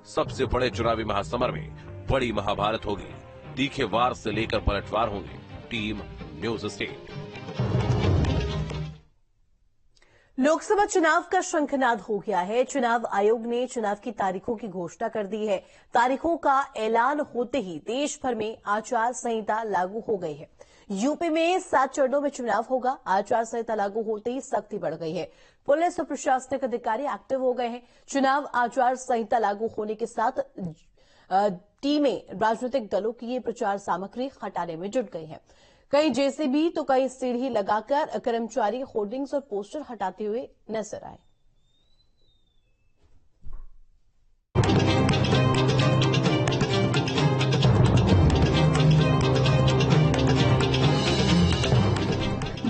सबसे बड़े चुनावी महासमर में बड़ी महाभारत होगी। तीखे वार से लेकर पलटवार होंगे। Team news state. लोकसभा चुनाव का शंखनाद हो गया है। चुनाव आयोग ने चुनाव की तारीखों की घोषणा कर दी है। तारीखों का ऐलान होते ही देश भर में आचार संहिता लागू हो गई है। यूपी में 7 चरणों में चुनाव होगा। आचार संहिता लागू होते ही सख्ती बढ़ गई है। पुलिस और प्रशासनिक अधिकारी एक्टिव हो गए हैं। चुनाव आचार संहिता लागू होने के साथ टीमें राजनीतिक दलों की ये प्रचार सामग्री हटाने में जुट गई हैं। कई जेसीबी तो कई सीढ़ी लगाकर कर्मचारी होर्डिंग्स और पोस्टर हटाते हुए नजर आए।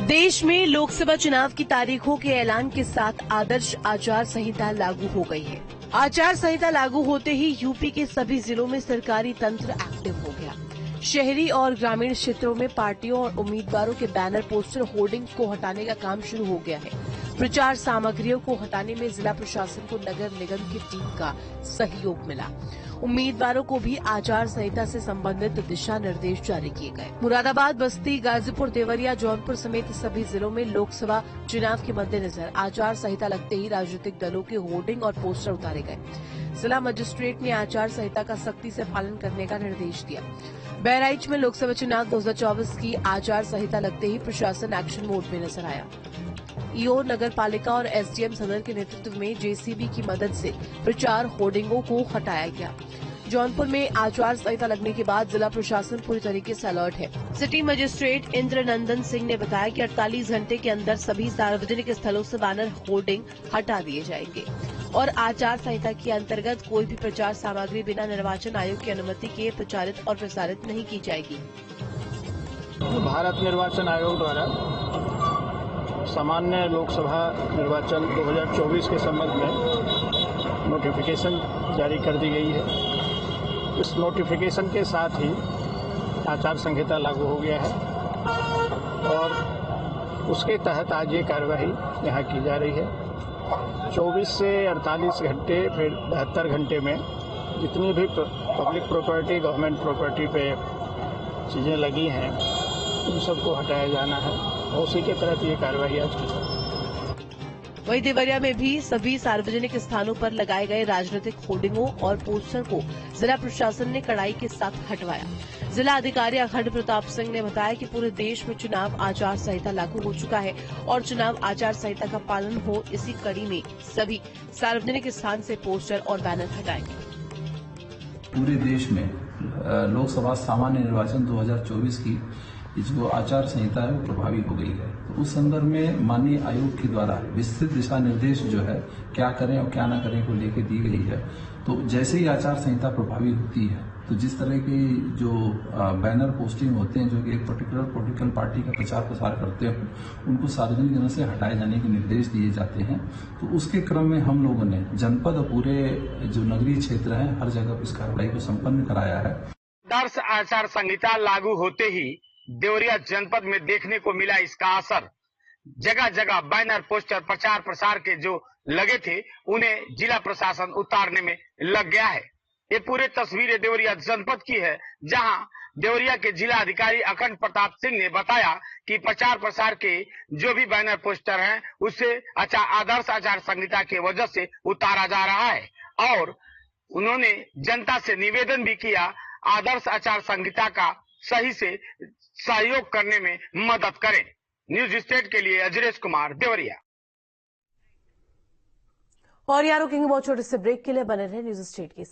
देश में लोकसभा चुनाव की तारीखों के ऐलान के साथ आदर्श आचार संहिता लागू हो गई है। आचार संहिता लागू होते ही यूपी के सभी जिलों में सरकारी तंत्र एक्टिव हो गया। शहरी और ग्रामीण क्षेत्रों में पार्टियों और उम्मीदवारों के बैनर, पोस्टर, होर्डिंग्स को हटाने का काम शुरू हो गया है। प्रचार सामग्रियों को हटाने में जिला प्रशासन को नगर निगम की टीम का सहयोग मिला। उम्मीदवारों को भी आचार संहिता से संबंधित दिशा निर्देश जारी किए गए। मुरादाबाद, बस्ती, गाजीपुर, देवरिया, जौनपुर समेत सभी जिलों में लोकसभा चुनाव के मद्देनजर आचार संहिता लगते ही राजनीतिक दलों के होर्डिंग और पोस्टर उतारे गए। जिला मजिस्ट्रेट ने आचार संहिता का सख्ती से पालन करने का निर्देश दिया। बहराइच में लोकसभा चुनाव 2024 की आचार संहिता लगते ही प्रशासन एक्शन मोड में नजर आया। ईओ, नगर पालिका और एसडीएम सदर के नेतृत्व में जेसीबी की मदद से प्रचार होर्डिंगों को हटाया गया। जौनपुर में आचार संहिता लगने के बाद जिला प्रशासन पूरी तरीके से अलर्ट है। सिटी मजिस्ट्रेट इंद्र नंदन सिंह ने बताया कि 48 घंटे के अंदर सभी सार्वजनिक स्थलों से बैनर, होर्डिंग हटा दिए जाएंगे और आचार संहिता के अंतर्गत कोई भी प्रचार सामग्री बिना निर्वाचन आयोग की अनुमति के प्रचारित और प्रसारित नहीं की जाएगी। भारत निर्वाचन आयोग द्वारा सामान्य लोकसभा निर्वाचन 2024 के संबंध में नोटिफिकेशन जारी कर दी गई है। इस नोटिफिकेशन के साथ ही आचार संहिता लागू हो गया है और उसके तहत आज ये कार्यवाही यहाँ की जा रही है। 24 से 48 घंटे फिर 72 घंटे में जितनी भी पब्लिक प्रॉपर्टी, गवर्नमेंट प्रॉपर्टी पे चीज़ें लगी हैं उन सबको हटाया जाना है और उसी के तहत ये कार्यवाही आज की। वहीं देवरिया में भी सभी सार्वजनिक स्थानों पर लगाए गए राजनीतिक होर्डिंगों और पोस्टर को जिला प्रशासन ने कड़ाई के साथ हटवाया। जिला अधिकारी अखंड प्रताप सिंह ने बताया कि पूरे देश में चुनाव आचार संहिता लागू हो चुका है और चुनाव आचार संहिता का पालन हो, इसी कड़ी में सभी सार्वजनिक स्थान से पोस्टर और बैनर हटाएंगे। पूरे देश में लोकसभा सामान्य निर्वाचन 2024 की जो आचार संहिता है वो प्रभावी हो गई है। तो उस संदर्भ में माननीय आयोग के द्वारा विस्तृत दिशा निर्देश जो है क्या करें और क्या ना करें को लेकर दी गई है। तो जैसे ही आचार संहिता प्रभावी होती है तो जिस तरह की जो बैनर, पोस्टिंग होते हैं जो कि एक पर्टिकुलर पॉलिटिकल पार्टी का प्रचार प्रसार करते हैं उनको सार्वजनिक जगह से हटाए जाने के निर्देश दिए जाते हैं। तो उसके क्रम में हम लोगों ने जनपद और पूरे जो नगरीय क्षेत्र हैं हर जगह इस कार्रवाई को संपन्न कराया है। आदर्श आचार संहिता लागू होते ही देवरिया जनपद में देखने को मिला इसका असर। जगह जगह बैनर, पोस्टर, प्रचार प्रसार के जो लगे थे उन्हें जिला प्रशासन उतारने में लग गया है। ये पूरी तस्वीरें देवरिया जनपद की है, जहां देवरिया के जिला अधिकारी अखंड प्रताप सिंह ने बताया कि प्रचार प्रसार के जो भी बैनर, पोस्टर हैं उसे आदर्श आचार संहिता की वजह से उतारा जा रहा है और उन्होंने जनता से निवेदन भी किया आदर्श आचार संहिता का सही से सहयोग करने में मदद करें। न्यूज स्टेट के लिए अजरेश कुमार, देवरिया। और यारों, रुकेंगे बहुत छोटे से ब्रेक के लिए, बने रहे न्यूज स्टेट के साथ।